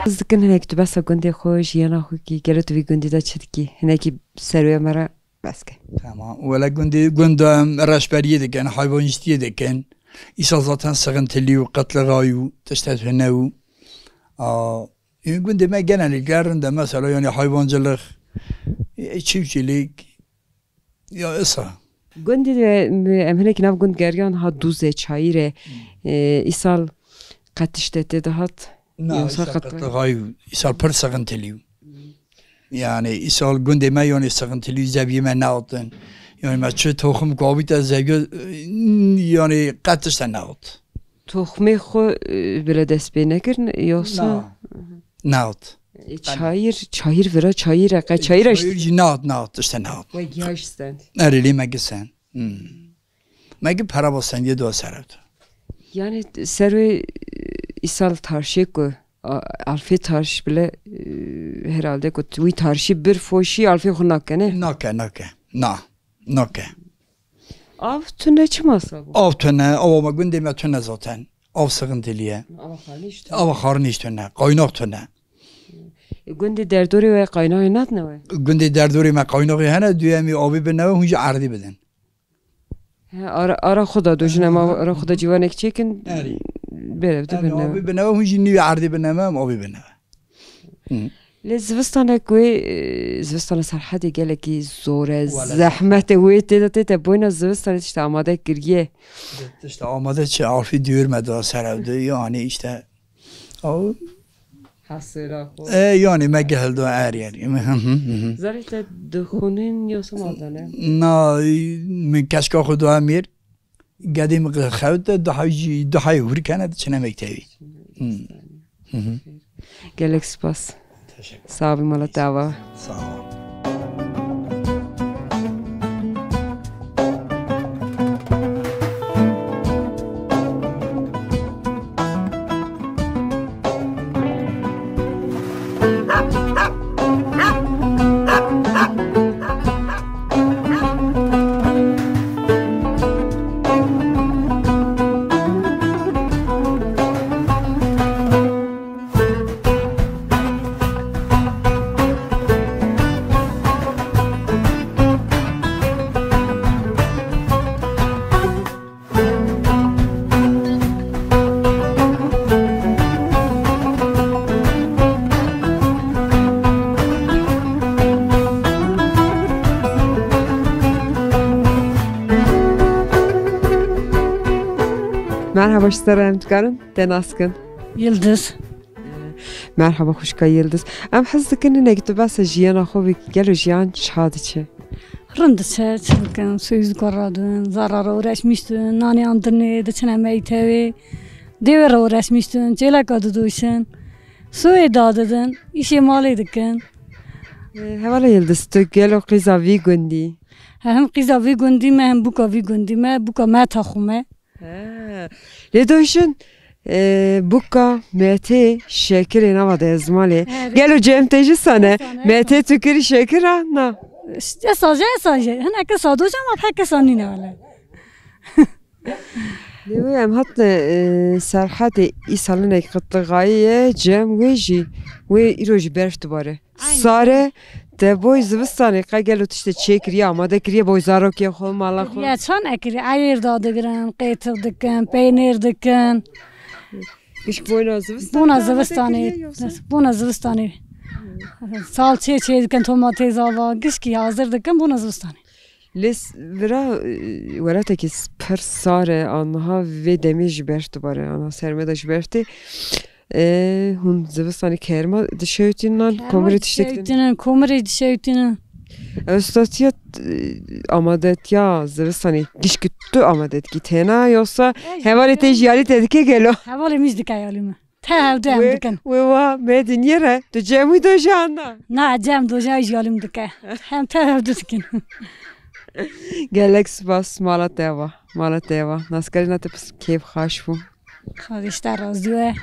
Zıkkın henek tu basa gundi xoş yana xo ki gelo tu vi gundi da çetki heneki serüye mera baske. Tamam. Valla gunda raşberiye diken, hayvancılığı diken. İsa zaten sıkıntılı ve katliğayı, teşteğnevi. Gündi me genellikle mesela yani hayvancılık, çiftçilik, ya isa. Gundi de emhenek nav gund geryan ha duze çayire isal katiştete dahat. Ne isa katliğayı, isa pır sıkıntılı. Yani isal gündi me yani sıkıntılı zeviyeme ne oldu? Yani mesela tohum kabit az zeviye yani katışta ne oldu? Tohme xo bile dest nekir yoksa ne oldu? Çayır vera çayır aka çayır işte. Çayır ne oldu işte ne oldu? Ve yaşsın. Erili megi sen. Megi para basan diye dua sarabdı. Yani serve isal tarşı ko alfi tarş bile herhalde ko bu tarşı bir foşi alfi xunak ne? Nake. Av tüne çımasa bu. Av tüne, avama gündeme tüne zaten. Av sıkıntılıya. Av harın işte ne? Kaynak tüne. Gündi derdori ve kaynağı ne ne? Gündi derdori me kaynağı hene düğemi abi ben ne hunca ardi beden. Ara xuda dojun ama ara xuda civan ekçekin. Berevde ben ne? Abi ben ne hunca niye ardi ben ne abi ben ne? لزوستانه کوی زوستانه سرحدی گله کی زوره زحمت وی تیده بوینا زوستانه işte amade kirgiye. İşte amade çi alfi diyormadı sarevdi yani işte o hasıra. Yani megeldi er yani. Zarete dxunin yosum adane. Na من کشکا خدا امیر قدیم خود دهای ور کنه چنه مکتبی. Gelek spas. Sağ olun mala dava. Sağ ol. Merhaba ştarım tıkarın, denaskın. Yıldız. Merhaba hoşka Yıldız. Am hazdakın ne gitti basa jiyana xobi gelo jiyan şadiçe. Rındıça çılgın, söz koradın, zarara uğraşmıştın, nani andırne, dıçına meytevi, devre uğraşmıştın, çelak adı duysun, su edadadın, işe mal edikin. Hevala Yıldız, tu gelo qiza vi gundi. Hem qiza vi gundi me, hem buka vi gundi me, buka me taxume. Le doşun buka mete şekeri navada ezmali. Gelo cemteji sana. Mete tükürü şekeri na. Sadece. Hani ki sadece ama pek sani ne valla. Lewem hatta serhade isalın ekatlıgayı cem veji ve iroji berftu bare. Sare de boy zıvıstanı ka gelo işte çekriye ama da kriye boy zarokiye xol mala xol. Ya çan ekri ayır dadı giren, qeytir dikin, peynir dikin. İş boyna zıvıstanı. Buna zıvıstanı. Salçe dikin, domates ava, gişki hazır dikin, buna zıvıstanı. Les vera teki per sare anha ve demij berftu bare ana sermeda jberti. Hun zıvıstanı kerma dışarıdan komret iştekten. Komret dışarıdan. Östatiyat amadet ya zıvıstanı gişküttü amadet gitena yoksa hevale tejiyali tedike gelo. Hevale müzik ayalımı. Tevde dikin. Ve va medin yere de cemi dojana. Na cem doja ayalım dikin. Hem tevde dikin. Gelek spas mala teva. Naskarina te keyf xaşfu. Kardeşler razı.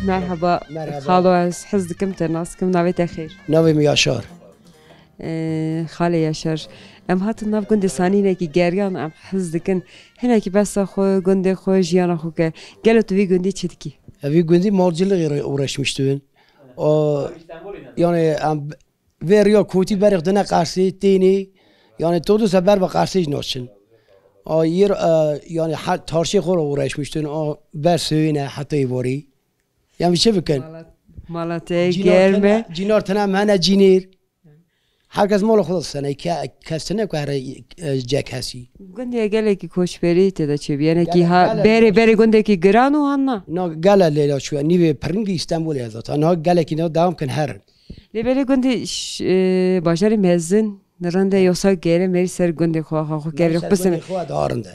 مرحبا خالو از حزدکم تناسکم نویت خیر نوی میاشار خاله یاشار ام هات ناف گند سانینه کی گریان ام حزدکن هنه کی بس خو گند خو جیان خو که گلو تو وی گندی چتکی وی گندی مارجل غیر uğraşmıştın yani veriyor kuti berikdene karşı tini yani todo sefer bak karşı noçun yer yani tarşı khor uğraşmıştın o ber söyle hatta ivori yani bir şey bakın malate gelme cinar tanam hana cinir herkes mal خود سنه که کسنه که هر جک هستی گندی گله کی کوش بری تدا چه بیانه کی ها بری گنده کی گرانو هانا نه گله لیلا شو نیو پرنگی استانبول یازد آنها گله کی نه دام کن هر لیبلی گندی باشاری مزن نرنده یوسا گره مری سر گندی خو گره بسم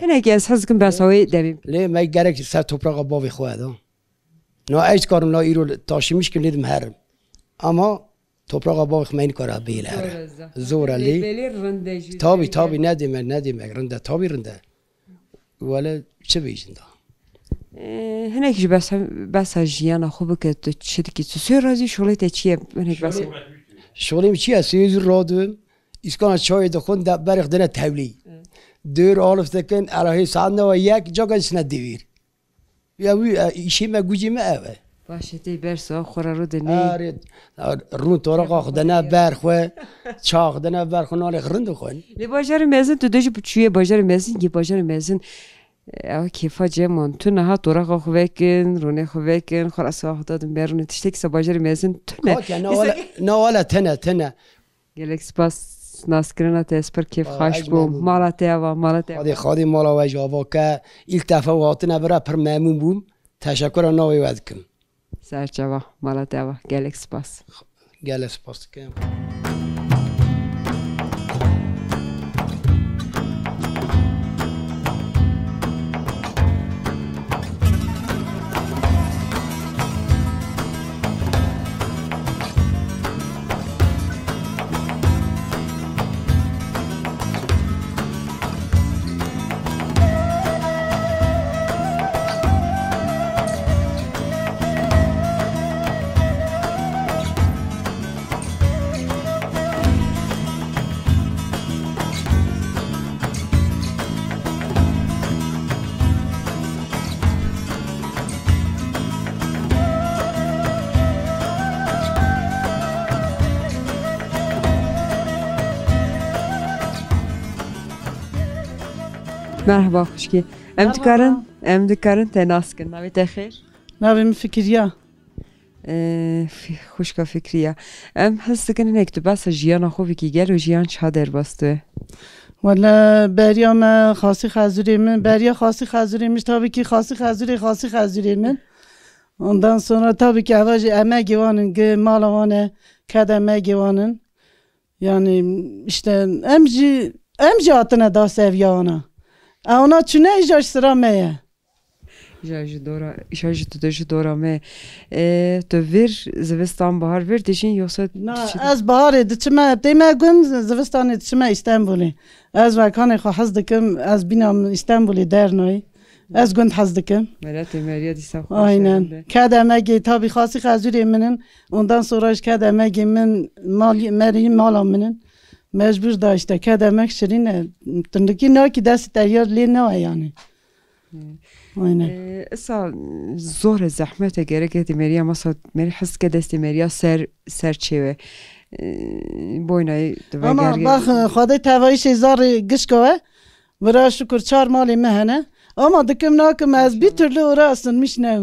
هنه کی از حزکم بسوی دبیم لی می گره کی سر توپراغ باوی خواهد نه ایش کارم لا ایرو تاشیمیش که لیدم هر اما toprağa bakmayın kara bile. Zor ali. Tabi ne demek rende tabi rende. Valla çe bejinde. Henek ji bes jiyana xo bike tu çediki tu sür razı şolet çiye henek bes. Şolim çiye sözü radum. İskana çay da xon da berx dene tevli. Dör alif tekin arahi sanne ve yak jaga isne devir. Ya bu işime gücüme eve. باشتی برسا خورا رو دنی رون طرق آخدنه برخواه چاخدنه برخواه نالی خرند خون لی باجار مزن تو دوجی بچویه باجار مزن یه باجار مزن او کیفا جمعون تو نه طرق آخوه کن رونه خوه کن خلاص آخدادم برونه تشتی کسا باجار مزن تو نه والا تنه گلکس باس ناسکرنا تسپر کیف خاش بوم مالا تیوا خادی مالا و جاوا که التفاواتنا برا پر ممنون بوم تشکر ناوی ودکم سرچوا مالا تیوا گلکس باس گلکس باس کم مرحبا خوشکی ام دکارن تناسکن نویت خیر نویم فکریه خوشکا فکریه ام حس کنی نکتو بس جیان خوبی که گل و جیان چه در باستوه والا بریا من خاصی خازوری من بریا خاصی خازوری میش tabii ki خاصی خازوری من ondan sonra tabii ki evvel emek givanın malavanı kademe givanın yani işte emci atına da seviyana ona çune ijaş sıra meye İşajı tutucu dora me to vir zivistan bahar vir dişin yoksa az bahar editme deme gün zivistan editme İstanbul'u az vakanı hazdıkım az binam İstanbul'u dernoy az gün hazdıkım Merat Emeriya disa aynen kademe tabii khasi khazuri minin ondan sonra kademe min mal minin mecbur da işte kademek şirine tındaki ne ki dest teriyar li ne yani aynen اسا زور زحمت gerek Emeriya masa meri his ke dest Emeriya ser çeve boynay ama bak خدای توایش زار گشکوه برا شکر 4 مالی مهنه ama dikkim nakim az bir türlü uğraşsınmış ne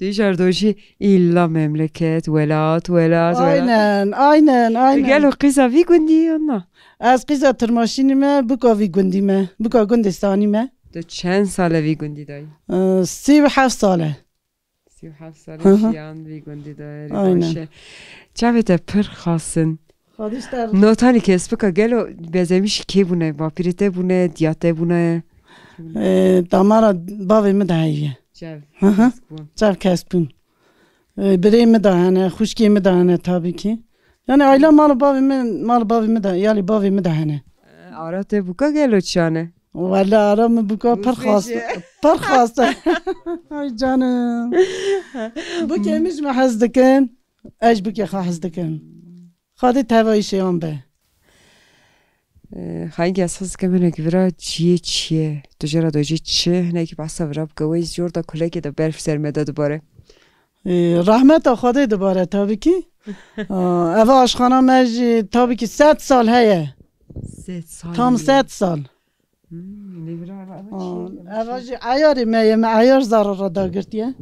Diğer doji illa memleket velat aynen gel o kıza vi gündi ona az kıza tırmaşinime bu vi gündime bu gündistanime de çen sale vi gündi dayı 37 sale 37 sale yan vi gündi dayı aynen çavete pır khasın notani kesbeka gel o bezemiş ki bune vapirite bune diyate bune damara bavime dahiye Çev kesbun bireyime dahane khuşkiyime dahane tabii ki yani aile mal bavime dahane arate buka gel o çane Valla aramı bu kadar parkhasta. Ay canım. Bu kemiş mi hazdıkın? Ej bu ki hazdıkın. Hadi tevayı şeyan be. Hangi asas kemene gvira çiye. Tujara doji çi. Ne ki basa vrab gavayız jorda kolegi de berf sermede dubare. Rahmet خدا دوباره tabii ki. Eve aşkana meci tabii ki 7 sal heye. Tam 7 sal. Eve ayarı meye ayar zarara da girtiye.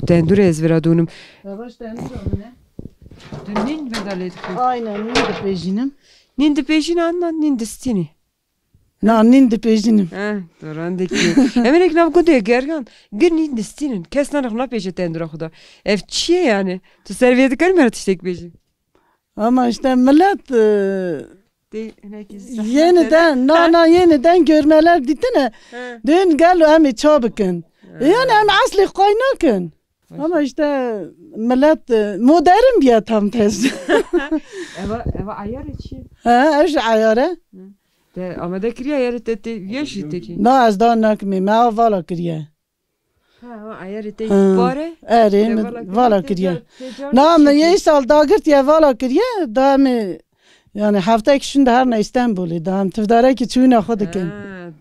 Tendure ezvera donum. Eve tendure ne? Dün vedaledik. Aynen nindi pejinim. Nindi pejin annan nindi stini. Na nindi pejinim. Durandaki. Emenek nav kodaya gergan. Gir nindi stinin. Kes nanak na peje tendure xuda. Ev çiye yani. Tu serviyeti kalmer tiştek pejin. Ama işte millet yeniden görmeler ditine. Dün gel hem çabukun. Yani hem asli kaynakın. Ama işte millet modern bir tam tez. Eva ayar içi. Eş ayarı. Ama da kiriye ayar etti. Yeşil teki. Na az da nakmi. Ma vala kiriye. Ayar etti. Bari. Vala kiriye. Na ama ye sal dağırt ya vala kiriye. Da mı yani hafta ikisinde her ne İstanbul'u. Da hem tıvdara ki çuyuna xodukin.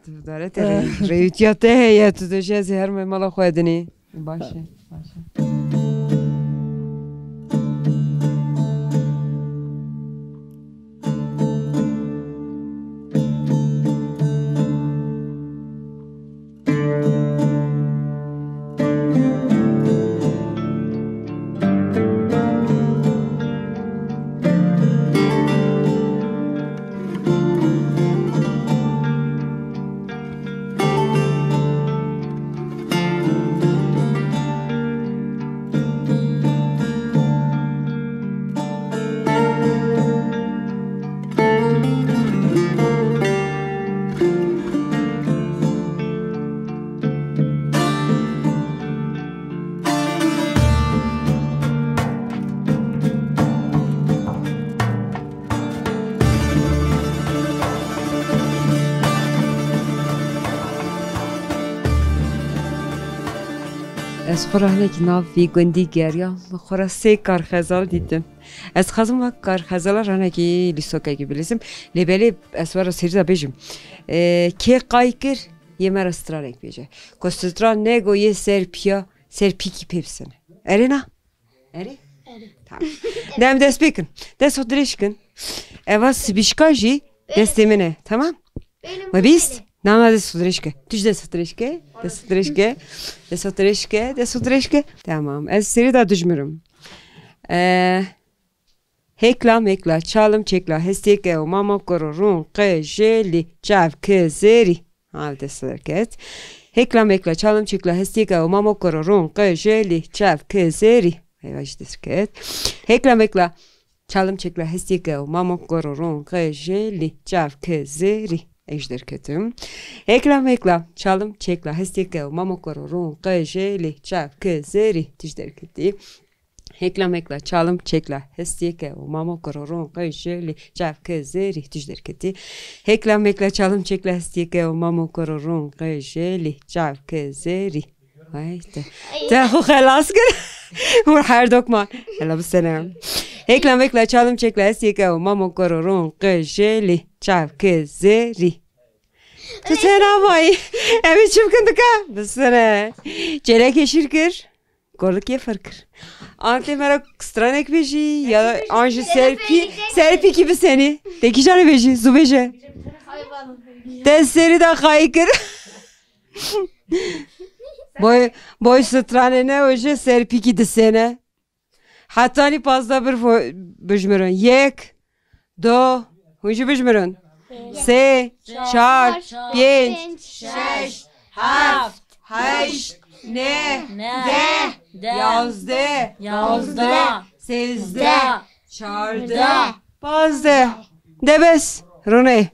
Tıvdara tere. Reyutiyate heye tutuşa her mala xoydini. Başa. از خورانه که ناو وی گندی گریا خورا سه کارخزال دیدم از خازم و کارخزال رانه که لیسوکه که بلیسم لیبلی از وارا سریزا بیجم که قایکر یه مرا سترانک بیجه که ستران نگو یه سر پیکی پیپسنه اره نه؟ اره؟ tamam dem dest bekın dest odreşkın eva sibişkajı destemine tamam ve biz Nama desudreşke. Düz desudreşke. Desudreşke. Tamam. Ez seri daha düşmürüm. Hekla, çalım çekla, hesteke, mama kororun, jeli, çav, zeri. Al desudreket. Hekla, çalım çekla, hesteke, mama kororun, jeli, çav, zeri. Eyvah desudreket. Hekla, çalım çekla, hesteke, mama kororun, jeli, çav, zeri. Ejder kötüm. Hekla, çalım çekla, hesteke, mama kororun, jeli, çav, zeri. Dijder kötü. Hekla, çalım çekla, hesteke, mama kororun, jeli, çav, zeri. Dijder kötü. Hekla, çalım çekla, hesteke, mama kororun, jeli, çav, zeri. Haydi. Tahu خلاص kır. Vur her dokman. Ela bu selam. Hekla, çalım çekla, hesteke, mama kororun, jeli, çav, zeri. Tutena vay. Evi çımkındık ha. Bısana. Çelek yeşir kır. Gorluk ye farkır. Ante merak stranek beji ya anjı serpi gibi seni. Deki canı beji, zu beji. Testleri de kaykır. Boy strane ne oje serpi gibi sene. Hatta ni fazla bir bejmeron. Yek, do, huncu bejmeron. Se, çar, pięć, şeş, haft, heşt, ne, de, yazde, sezde, çarda, pazde, debes, rune.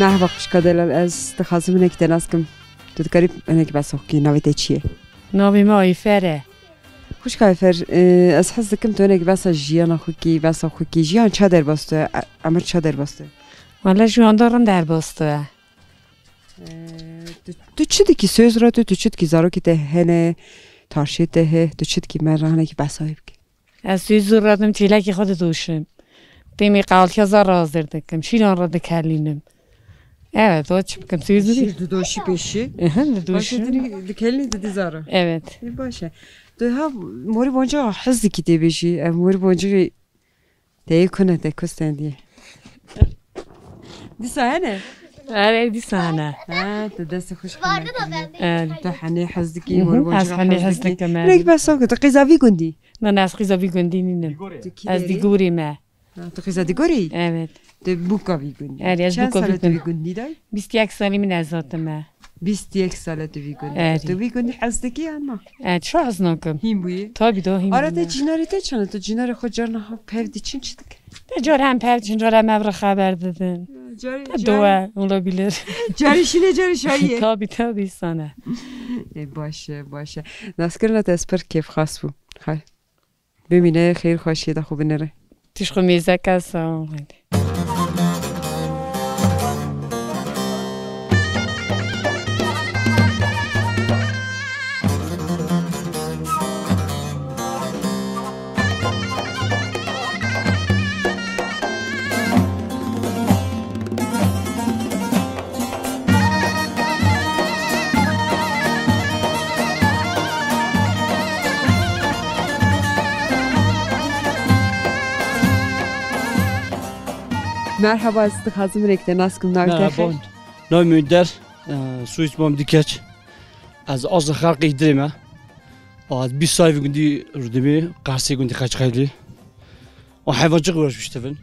مرحبا خوشکادلال از دخازم منک دناسکم تو دکاری منک بس خوکی نویت چیه ناوی ما ایفره خوشکایفر از حس دکم تو منک بس جیان خوکی جیان چه در باسته امر چه در باسته والا جوان دارن در باسته تو چه دیکی söz را تو چه دیکی زارو که ته هنه تارشی ته تو چه دیکی مرانه که بس هایب که از söz رادم چیلکی خود دوشم دیمی قال که زار رازر دکم شیران را دکلینم Evet o çıkım sözü değil. Şirdi doşi peşi. Doşi. Dikelini dedi zara. Evet. Başa. Daha mori bonca hızlı ki de beşi. Mori bonca de kone de kosten diye. Disane. Evet disane. Ha da dese hoş. Vardı da bende. Evet. Da hani hızlı ki mori bonca. Az hani hızlı kemer. Ne gibi sakın. Qizavi gundi. Ben az qizavi gundiniyim. Az diguri me. Tu qizavi gori. Evet. De bukavi gundi. Evet az bukavi gundi day. 21 salimin azatım. 21 salat vi gundi. Evet. Tu vi gundi hazdaki ama. Evet şu az nakım. Him buyi. Tabii de him. Arada cinarete çanı tu cinare xocarna ha pevdi çin çıdık. Car hem perçin car hem evre haber dedin. Dua olabilir. Carişine carişayı. Tabii sana. باشه ناسکرنا تسپر کیف خاص بو خای ببینه خیر خوشی ده خوب نره تشخو میزه کسا Merhaba azizlik hazım rekte nasılsın مرحبا نام در سویس بام دیکچ از آز خلقی درمه از 20 سال گندی ردمی قرصی گندی خش خیلی و حیوانچه قرش بیشترن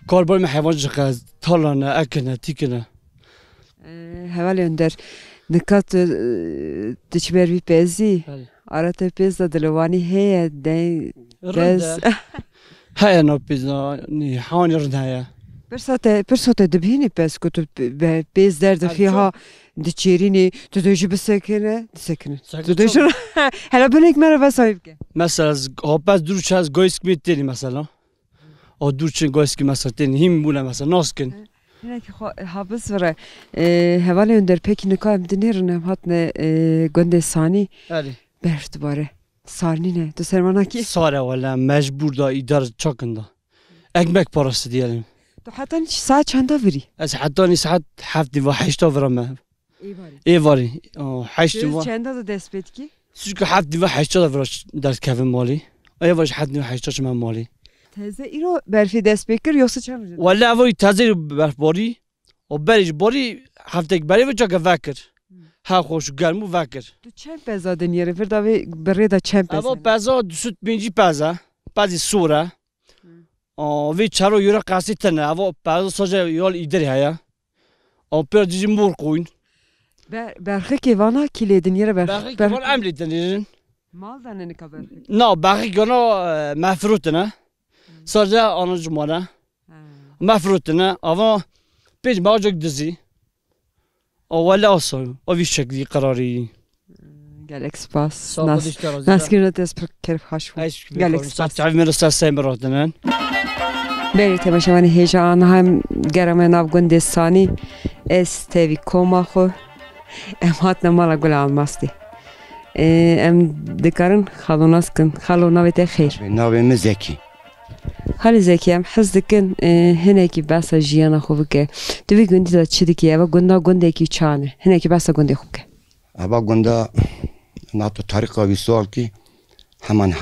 کار بایم حیوانچه قز تالانه اکنه تیکنه هوالی اندر نکات دچبر بی پیزی آرات پیز دلوانی هی دی پیز هیا نپیزنا نی حانی رنهایا برسات دبهینی پیز کتو پیز درد خیها دچیرینی تو دوجی بسکنه سکنه تو دوجی هلا بنک مرا بسایب که مثلا از آباد دورچ از گویسک میتینی مثلا آ دورچ گویسکی مثلا تینی هیم بوله مثلا ناسکن هناك حابس ورا هوالی اندر پکی نکایم دنیرنم هاتنه گنده سانی برشت باره سارنی نه تو سرمانا کی ساره ولی مجبور دا ایدار چاکندا ekmek parası diyelim تو حتی ساعت چند وری از حتی ساعت 7 و 8 ورمه ایواری 8 و چند تا دست بید کی çünkü 7 ve 8 da var ders kevin mali ایواش 7 و 8 من mali تازه ایرو برفی دست بکر یوسف چند ولی اولی تازه برفباری و بریج باری هفته بری و جا وکر ها خوش گرمو وکر تو چند پزا دنیاره فردا و برید چند پزا اما پزا دوست بینجی پزا بعضی سوره وی چرا یورا قاسی تنه اما پزا ساجه یال ایدری هیا اما پر دیجی مور کوین برخی کیوانا کلی دنیاره برخی کیوان عملی دنیرن مال دانه نکا برخی نه برخی کیوانا مفروتنه ساجه آن جمانه مفروتنه اما پیش باجک دزی اولی آسان اوی شکلی قراری گلک سپاس ناسکرنا تست کرف خشم گلک سپاس تعرف من رسال سیم راتنن بری تماشاوانی هیجا آن هم گرم ناو گندستانی استوی کوما خو ام هات نمالا گل آلماستی ام دکارن خالوناس کن خالونا ویت خیر ناویم زکی خالی زکی ام حس دکن هنگی بس جیانا خوب که دوی گندی داد چی دکی اوا گندا گنده کی چانه هنگی بس گنده خوب که اوا گندا ناتو تاریخ آبی سوال کی همان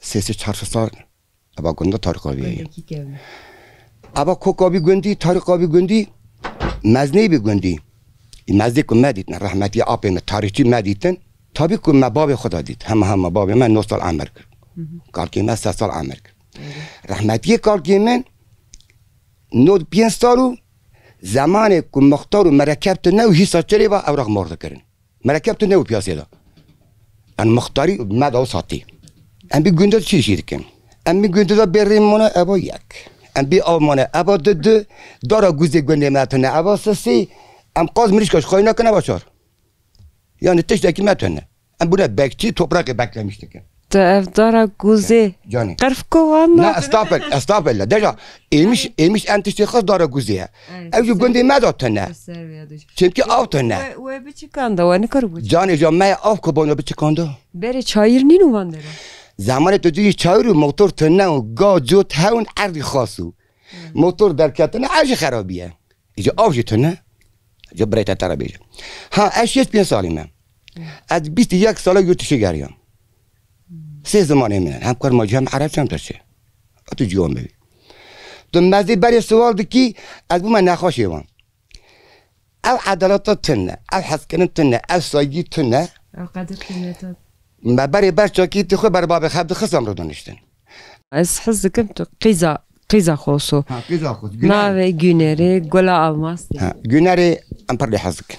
3-4 سال اوا گندا تاریخ آبی اوا کوک آبی گندی تاریخ آبی گندی مزنی بی گندی مزدی که مدیدن رحمتی آبی من تاریخی مدیدن تابی که من باب خدا دید همه باب من 9 سال عمر کرد کار که من 3 سال عمر کرد رحمتی کار که من 5 سالو زمانی که مختار و مرکب تو نو حسا چری با اوراق مرده کردن مرکب تو نو پیاسی دا ان مختاری مد او ساتی ام بی گنده چی شید کن ام بی گنده دا بریم مونه ابا یک ام بی آمانه ابا دو دارا گوزه گنده متونه ابا سسی ام قاز مریشکاش خواهی نکنه باشار یعنی تشتکی متونه ام بونه بکچی توپراک بکلمیشته که تا اف دارا گوزه جانی قرف کوان نه استاپل دجا ایمیش انتشتی خاص دارا گوزه اوجو گنده مداتونه چونکه آفتونه و بچیکانده و نکارو بود جانی جا مای آف که بانو بچیکانده بری چایر نینو وانده زمان تو دوی چایر و موتور تنه و گا جوت هون عرضی خاصو موتور در کتنه عجی خرابیه ایجا آفجی تنه جا برایت ترا بیجا ها اشیت 5 سالی من از 21 ساله یوتیشی گریم 3 زمانه منن همکار ما جمع عرب چم تاشه تو جوان ببی تو مزی بری سوال دکی از بو من نخواشی وان او عدالات تنه او حسکنه تنه او سایگی تنه او قدر قیمتات ما بری بر چاکی تخو بر باب خبد خصم رو دانشتن از حزکم تو قیزا خوصو ها قیزا خوص ناوی گونره گلا آلماس گونره ام پر حزک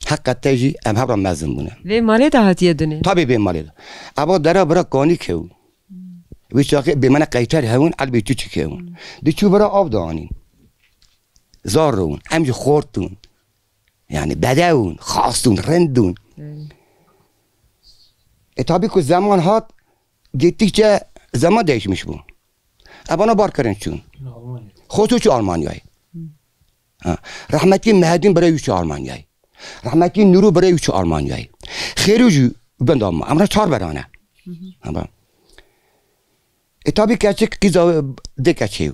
حق تجی ام هبر مازن بونه و مالی ده هاتیه دونه طبعا به مالی ده ابا درا برا کانی کهو ویچاقی به من قیتر هون علی تو چی کهون دی چو برا آب دانین زارون امج خورتون یعنی بدون خاصتون رندون اتابی که زمان هات گیتی که زمان دیشمش بود ابانا بار کردن چون خودتو چه آلمانیایی رحمتی مهدین برای چه آلمانیایی رحمتی نورو برای چه آلمانیایی خیلی بندام امرا 4 برانه اما اتابی که چه کیزا دکچیو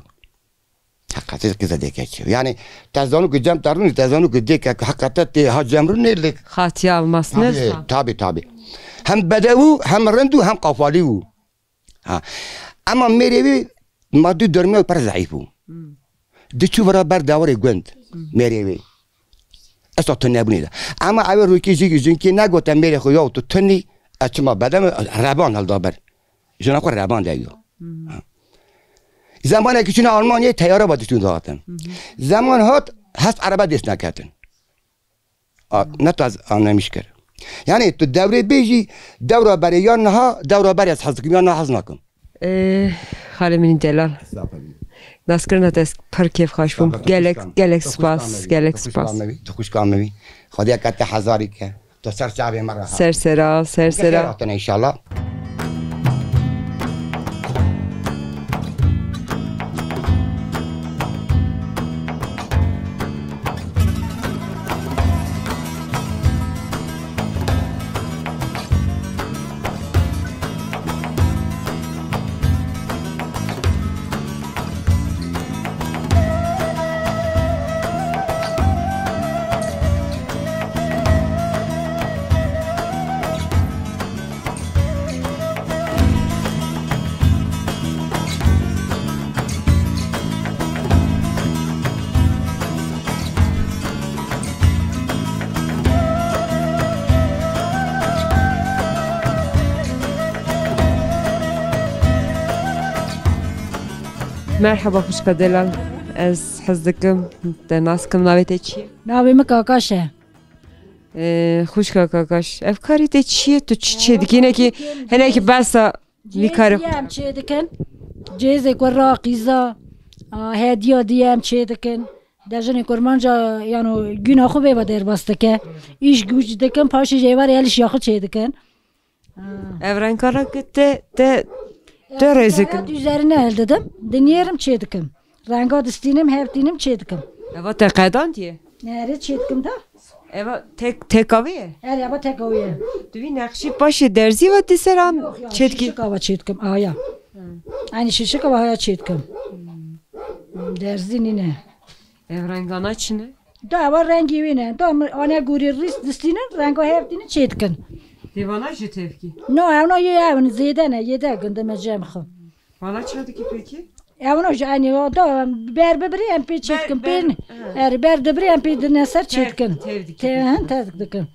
حقیقت کیزا دکچیو یعنی تزانو که جمع ترونی تزانو که دک حقیقت ها جمع رو نیل خاطی آلماس نه تابی هم بدو هم رندو هم قفالیو اما میری مادی درمی پر ضعیفو دیچو برابر داور گوند میری اصلا تو نبونید اما اول روی کی جنکی نگوتم میری خو یا تو تنی اچما بدم ربان هل دابر جنا خو ربان دیو زمانی که چون آلمانیای تیاره بادشون دادن زمان هات هست عربه دست نکردن نه تو از آن نمیشکر یعنی تو دوره بیجی دوره برای یا نه دوره برای از حزکم یا نه حز نکن خاله منی دلال نسکرنا دست پر کیف خوش بوم گلک سپاس تو خوش کام میبی خدا کت هزاری که تو سر شعبی مرا سرسرا ان شاء الله مرحبا خوشکا دلال از حزدکم ناسکم ناویت چیه؟ ناویم کاکاشه خوشکا کاکاش افکاری ته چیه تو چی دیگه اینه که هنه که بسا میکاره دیم چه دکن جیزه که راقیزا هدیه دیم چه دکن دجنه کرمانجا یعنی گناه خوبه و در بسته که ایش گوش دکن پاشی جیوار یالش یاخو چه دکن evren kara gitti de rezikin. Üzerine el dedim. Deneyerim çedikim. Renga distinim, hevdinim çedikim. Evet teqadan diye. Nere çedikim da? Evet tek aviye. Her yaba tek aviye. Düvi nakşi başı derzi ve diseran çedki. Şişik hava çedikim. Aya. Aynı şişik hava aya çedikim. Derzi nine. Evren gana çine. Da var rengi vine. Da ana guri ris distinin renga hevdini çedikin. Divana jı tevki. No, evno ye evni zedene yede günde mecem khım. Bana çadı ki peki? Evno jani o da berbebri empi çetkin perin. Er berbebri empi dineser çetkin. Tevdik. Tevdik. Evno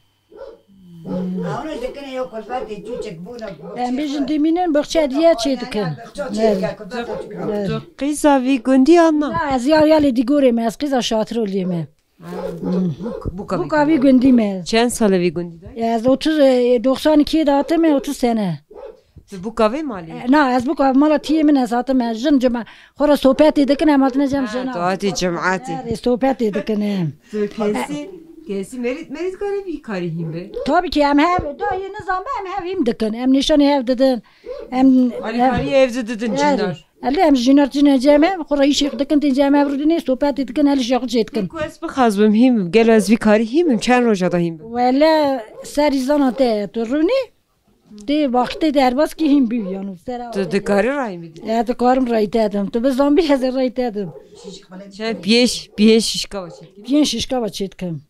dekene yok kolfati çuçek buna. Em bijin diminin bakça diye çetkin. Qiza vi gundi anna. Az yali digore me az qiza şatır oliyeme. Bu kavi gündime. Çen salı vi gundi? Az 92 dağıtım 30 sene. Bu kahve mali. نه از بو که مالا تیه من از آتم جن جمع خورا صحبتی دکنم آتنا جمع جنا Taati cemaati. صحبتی دکنم Kesi merit kare bir kari himbe. tabii ki hem hev da yeni nizam hem hevim dikın hem nişanı hev dedin hem Ali kari evde dedin cinar. Ali hem jinar cem خورا işi dikın tin cem evrdini sohbeti dikın ali şakıl dikın Kues bixazbim him gel az bir kari himim çen roja da him. valla serizana te turuni de vakti derbas ki him büyü yani sera De kari rahim. ya da karım rayt edim to biz zombi hazır rayt edim Çen piyeş şişka var. bien şişka başetkim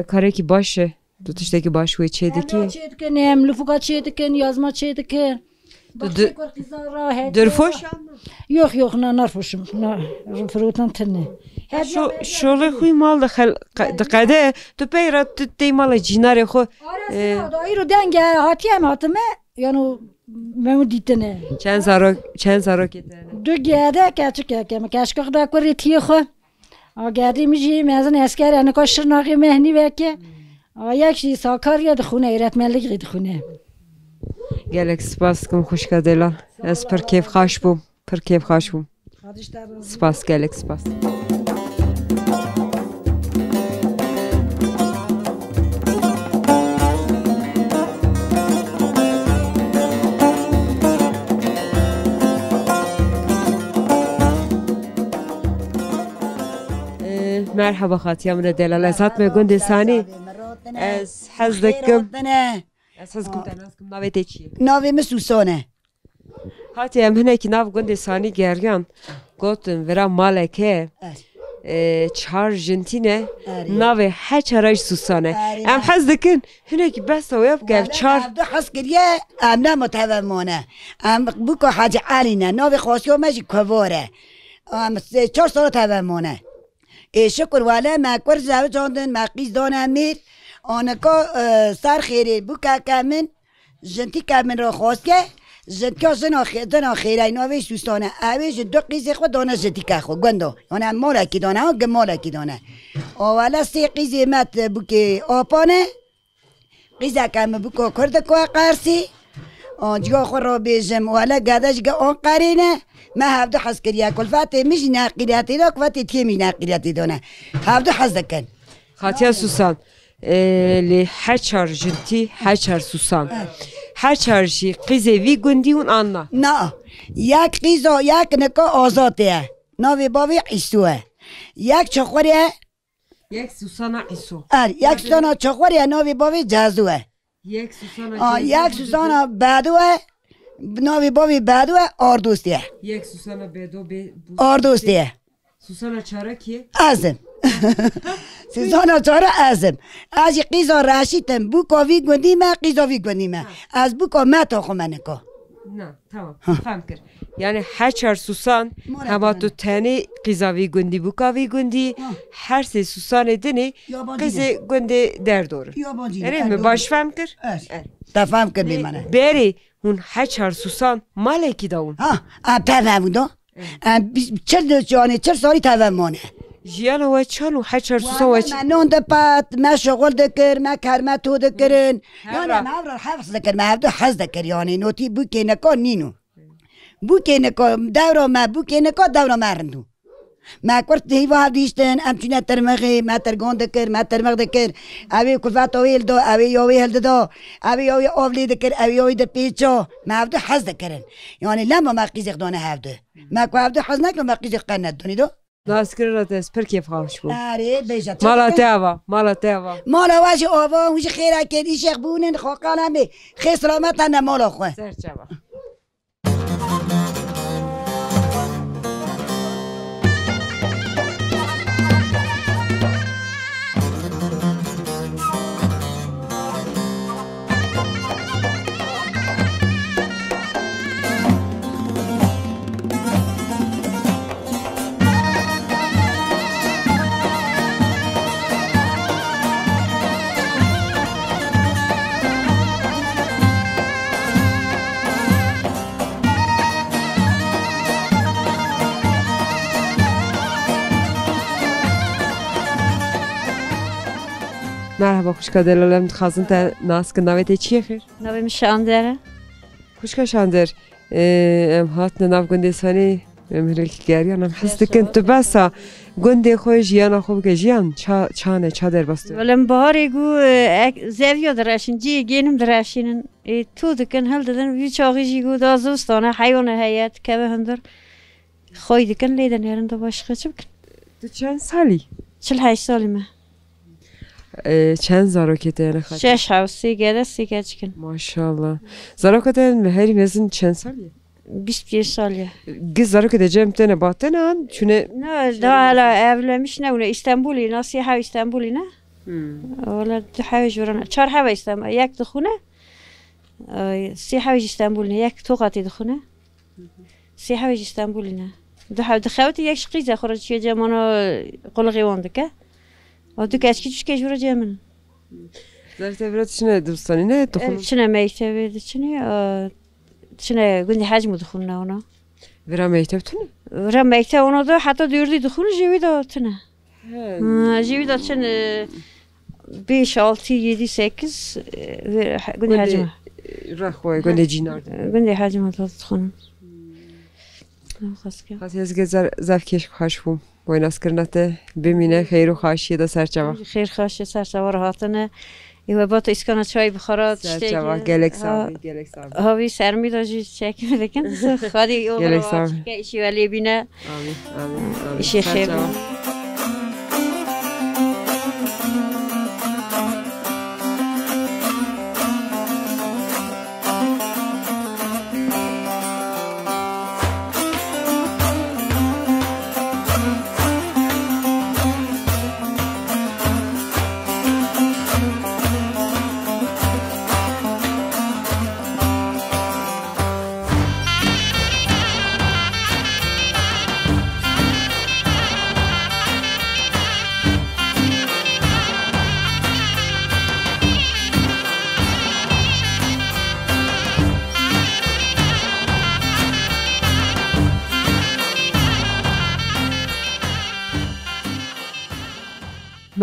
Kare ki başı. Tutuştaki baş ve çedeki. çetkin hem lufuka çetkin yazma çetkin Dörfoş. Yok yok narfoşum frutan tenne Şöyle huy mal da kade tu peyra tutte mal cinare xo. Dayro denge hatiye matime yani memu ditene. Çen zarok etene. Du gede kaçık ya kem kaşkak da kore tiye xo. A gedi mi ji mezun asker yani koşırnaqi mehni veke. A yakşi Sakarya da xune öğretmenlik gidi xune. Gelek spas kum xoş kadela. Ez per keyf xaş bum. Per keyf xaş bum. Spas gelek spas. Merhaba Xatiyam re delal esat me gund sani. Ez hazdekim. Ez hazdekim tanaskim navete çi. ناوی مسوسانه Xatiyam hineki nav gund sani gergan. Gotin vera maleke. Çar jintine nave haçaraj susane. Em hazdekin hineki bes o yap gel çar. دو حس کریه ام نه متومانه ام بوکو حاج علینه ناوی خاصیو مجی کواره ام 4 سال تومانه شکر والا مکور زاو جاندن مقیز دان امیر آنکا سر خیره بوکا کمن جنتی کمن را خواست که جنتیا زن خیره ناوی سوستانه اویش دو قیزی خود دانه جنتی که خود گندو یعنی مالا کی دانه ها گمالا کی دانه اولا 3 قیزی مت بوکی آپانه قیزه کم بوکو کرد که قرسی جا خور را بیجم والا گدش که آن قرینه ما هفته حس کریه کلفت میش نقیریتی دا کلفت تیمی نقیریتی دانه هفته حس دکن Xatiya susan. Li haçar jinti haçar susan. Haçar jî qizevi gundi un anna. نه یک قیزا یک نکا آزاده ناوی باوی عیسوه یک چخوریه Yek susana iso. یک سوسانا چخوریه ناوی باوی جازوه Yek susana. یک سوسانا بدوه ناوی باوی بدوه آردوستیه Yek susana bedo be. آردوستیه Susana çara ki. ازم سوسانا چاره ازم از قیزا راشیتم بو کاوی گندیمه قیزاوی گندیمه از بو کا متا خمنکا Na tamam. Faham kir. Yani haçar susan hema tu tane qizavi gundi bu kavi gundi her se susan edini qize gundi der doğru. Ere mi baş faham kir? تفهم کردی منه Beri hun haçar susan maleki daun. ها ام تفهم دو ام 40 سالی تفهمانه Jiyana ve çanu haçar susan ve من نون دپات ما شغل دکر ما کرمه تو دکرن یعنی ما ابرا حفظ دکر ما هفته حز دکر یعنی نوتی بو که نکا نینو بو که نکا دورا ما بو که نکا دورا مرندو ما کرد هیوا هفدیشتن ام چونه ترمغی ما ترگان دکر ما ترمغ دکر اوی کلفت اویل دو اوی یاوی هل دو اوی یاوی آولی دکر اوی یاوی در پیچا ما هفته حز دکرن یعنی لما ما قیزق دانه هفته ما که هفته حز نکن ما قیزق قند دونی دو Naskir rates per keyf xamış bu. آره بیشتر Malateva. مالا واجه آوا وش خیره کردی شیخ بونن خاقانمه خیلی سلامت نه مالا خواه Serçava. Merhaba, hoş geldin. Xazın te naskın navete çiye xir? Navim Şandere. خوشکشاندر ام هات نناف گنده سانی مهلک گریان هم حس دکن تو بسا گنده خوی جیان خوب که جیان چانه چا در بسته ولم بهاری گو زیادی درشین جی گینم درشینن تو دکن هل دادن وی چاقی جی گو دازوستانه حیوان هیات که به هندر خوی دکن لیدن هرن دو باش خچ بکن تو چند سالی 48 سالی من چند زاروکته نخواهد 6 هاوسی گده 3 کن ماشاءالله زاروکته مهری مزن چند سالیه 21 سالیه Kız zarokete cemtene bahtena çüne نه ده hala evlenmiş ne onu İstanbul'u nasıl ha İstanbul'u ne ولا تحاوج ورانا شهر حاوج استنبول ياك دخونه سي حاوج استنبول ياك توقعتي دخونه سي حاوج استنبول نه دخوتي ياك شقيزة خرج شي جامانا قلقي واندك ودك اسكي تشكي جورا جامن زرت برات شنو دوستاني نه دخول شنو ميتة شنو قلني حجم دخولنا هنا ورا ميتبتونه ورا ميتة هنا ده حتى ديردي دخول جيبي ده تنه جيبي ده شن 5 6 7 8 قلني حجمه راخوي قلني جينار قلني حجمه تدخلن خاص yazgı zevkeş خوشبوم boynas kırnate bimine خیر و خاشیه da serçava خیر خاشیه serçava rahatına و با تو اسکان چای بخورد serçava gelek sabi هاوی سرمی داشتی چک میدکن خالی gelek sabi که ایشی ولی بینه آمین آمین ایشی خیر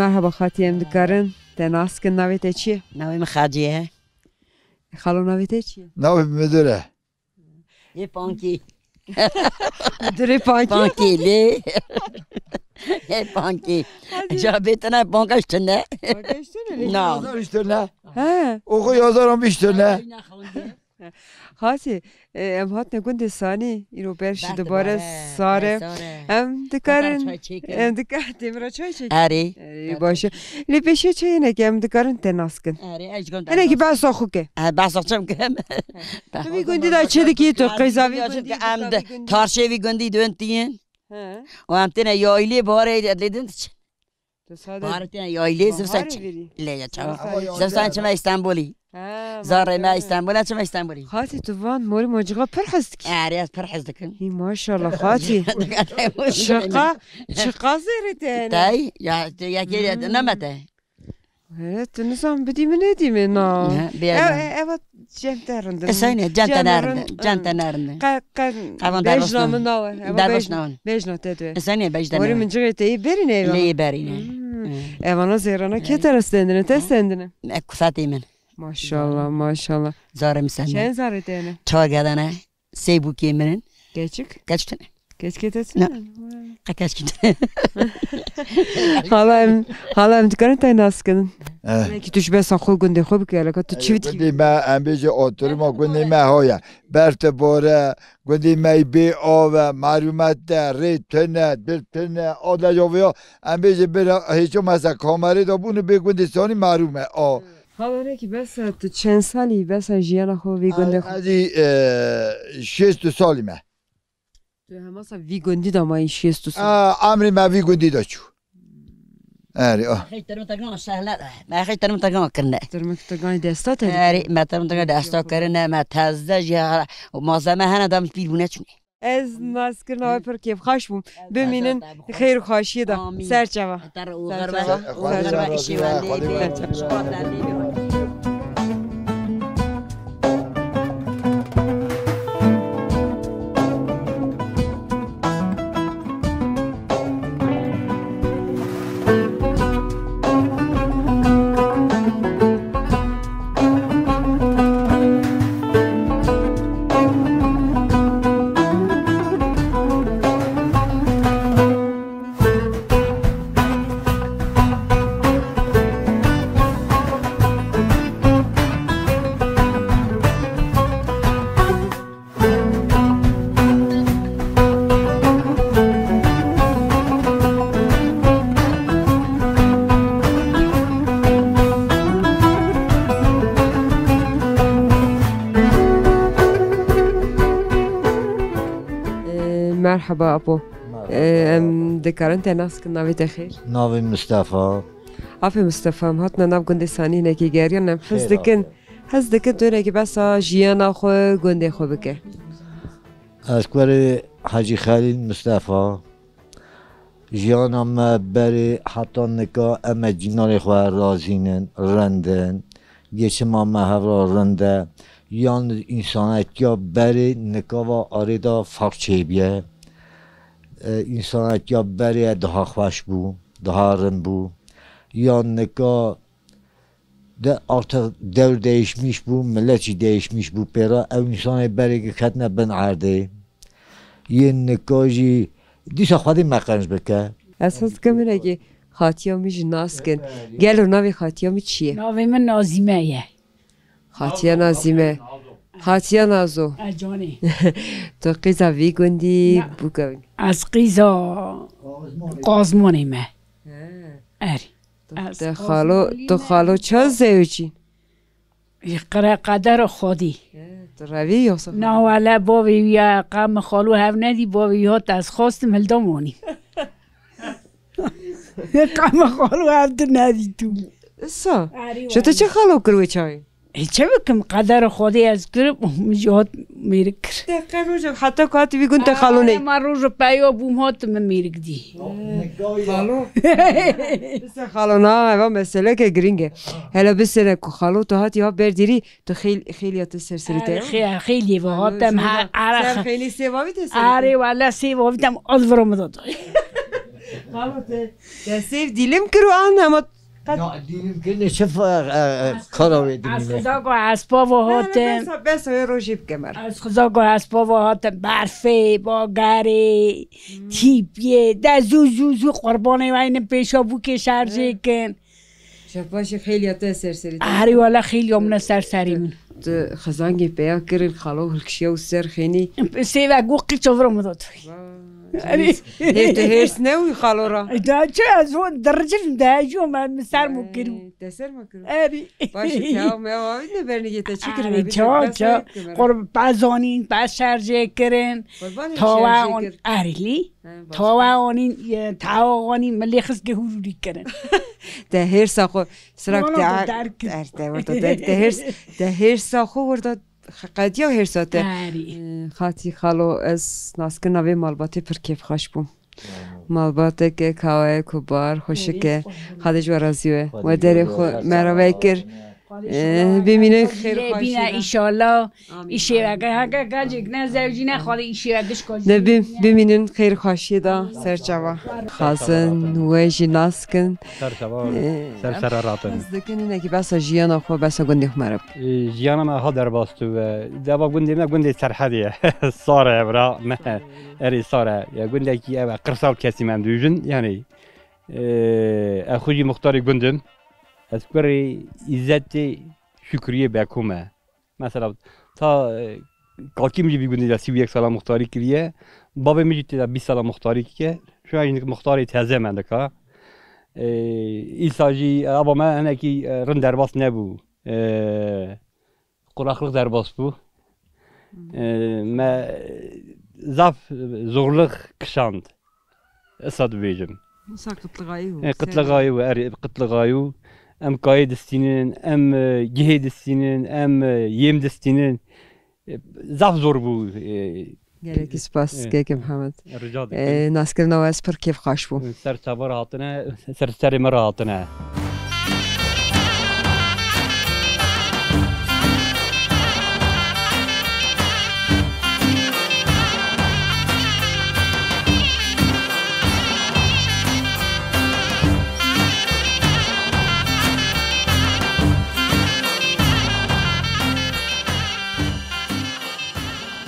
Merhaba Xatiyem dikarin tenaskin navete çiye نویم خادیه خالو navete çiye ناوی مدره یه پانکی Diri panki پانکیلی یه پانکی جا بیتنه پانکش تنه نه Yazar işte ne? He Oku yazarım işte ne? Xati em hat ne gunde sani ino berşi dibare sare em dikarin em dikar demira çay çek اری باشه لی بشه چه اینه که هم دکارن تناسکن اری اش گند اینه که بس آخو که بس اچم کم تو بی گندی دا چه دکی تو قیزاوی گندی ام تارشه وی گندی دونتین و ام تنه یایلی باره ادلیدن باره تنه یایلی زفسان لیه چاو زفسان چما استانبولی زاره ما استانبول چما استانبولی خاطی تو وان موری ماجقا پر حست کی اری از پر حس دکن ای ماشاءالله خاطی شقا زیرته تای یا یکی نمته Evet, nizam بدیم ندیم نه. Evet, cemterinde. Esayne, cemterinde, cemterinde. Bejnamın nava. Darbasnavın. Bejnat dedi. Esayne bejnamın. Orim incirete iyi berine evan. Neyi berine. Evana zerana keter istendine, testendine. Kusatimin. Maşallah, maşallah. Zarım sen. Şen zaretene. Çağadana, seybu kimin. Geçik. Geçtin. Geç getesin. Kaç gittin. Halam dikkat et nasılsın? Ne ki tuşbe sakol günde خوب که الان تو چی ویتی؟ گندی ما ام بیچه آتوری ما گندی ما هایا برت باره گندی ما بی آو معلومات ریت تنه دل تنه آدم جویا ام بیچه بر هیچو مثلا کامری دابونه به گندی سانی معلومه آ. حالا نه کی بس تو چند سالی بس جیان خو وی گنده خو. ازی 6 سالی ما. تو هم مثلا وی گندی دامای 6 سال. امری ما وی گندی داشو. آره خیلی ترمتگان سهله ما خیلی ترمتگان کرده ترمتگان دستات آره ما ترمتگان دستا کرده ما تازه جا مازه هنه دام بیرونه چونه از ناسکر نوای پر کیف خوش بوم ببینن خیر و خوشی دا سرچوا مرحبا ابو دکارن تناس کن ناوی تخیر ناوی مصطفی آفی مصطفی هم هات ناو گنده سانی نکی گریان نم حس دکن تو نکی بس جیانا خو گنده خو بکه از کوری حاجی خلیل مصطفی جیانا ما بری حتی نکا اما جنال خو رازینن رندن geçim ama havra rende yan insaniyet ya beri nekava arada farklı biye insaniyet ya beri daha hoş bu daha ren bu yan neka de artık devir değişmiş bu millet değişmiş bu pera ev insaniyet beri katne ben arde yen nekaji dişa xadi mekanj beke esas kamera ki خاتیامی جناس کن گلو ناوی خاتیامی چیه؟ ناوی من نازیمه یه خاتیا نازیمه خاتیا نازو اجانی تو قیزا وی گندی بگوین از قیزا قازمونی مه اری تو خالو چه زیوچین؟ قدر خودی تو روی یاسا؟ نه ولی باوی یا قام خالو هف ندی باوی ها از خواستم هلدامونی قام خالو هفت ندی تو اصلا شده چه خالو کروی چای؟ چه بکم قدر خودی از کرب مجهات میره کر دقیقه روزم حتی کاتی بیگون تا خالو نی من روز پیا بوم هات من میره کدی خالو بس خالو نه اما مسئله که گرینگه هلا بس نه که خالو تو هاتی ها بردیری تو خیلی ات سرسری ته خیلی و هاتم خیلی سیواوی تسری آره والا سیواوی تام آذرم داد خالو ته سیف دیلم کرو آن اما دیدیم که نشف کاراوی دیدیم از خدا گو اسبا و هاتم بس روشیب کمر از خدا گو اسبا و هاتم برفه با گره تیپیه ده زو قربانه و این پیشا بو که شرجه کن شباش خیلی ات سرسری آره والا خیلی امن سرسری من خزانگی پیا کرد خالو هلکشیا و سر خینی سی و گو قیچ آورم داد هرس نوی خالو را دا چه از اون درجه داجو من سر مکرو سر مکرو اری باشه که هم آوید نبرنی تا چی کرد چا قرب بازانین باز شارژه کردن تا اون ارلی تا اونین تا اونین ملیخس که هروری کردن ده هرس آخو سرک ده هرس آخو ورده قدیا هرساته خاطی خالو از ناسکن نوی مالباتی پر کیف خوش بوم مالباته که کاوه کبار خوشه که خادش ورازیوه و داره خو مراوی کر ببینن خیر خوشی ببینن ایشالله ایشه اگه گاجک نه زوجی نه خاله ایشه اگش کاجی نه ببینن خیر خوشی دا سرچوا خاصن ویجی ناسکن سر راتن از دکن اینه که بس جیانا خو بس گندی خمرب جیانا ما ها در باستو دابا گندی ما گندی سرحدیه صاره برا نه اری صاره یا گندی کی ابا قرصال کسی من دوجن یعنی اخوی مختاری گندم از کاری عزت شکریه بکومه مثلا تا کاکی میگه بیگونی دستی 1 سال مختاری کریه بابا میگه تا 20 سال مختاری که شو این مختاری تازه منده که ایساجی ابا ما انا کی رن درباس نبو قراخلق درباس بو ما زاف زغلق کشاند اصاد بیجم قتلغایو ام قايد السنين ام جهاد السنين ام يم السنين زاف زور بو گلکی سپاس که محمد ناسکر نواز پر کیف خوش بو سر صبر هاتنه سر مر هاتنه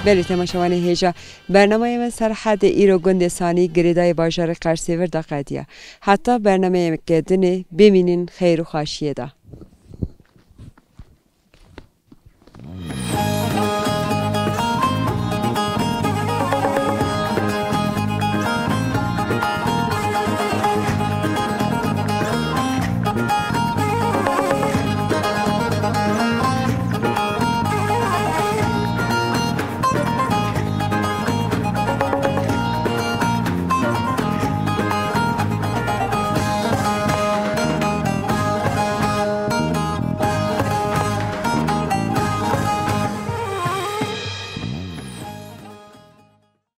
بله تماشاوان هیجا برنامه من سرحد ایرو گند ثانی گریدای بازار قرسیور دا قدیه حتی برنامه مکدنه ببینین خیر و خوشیه دا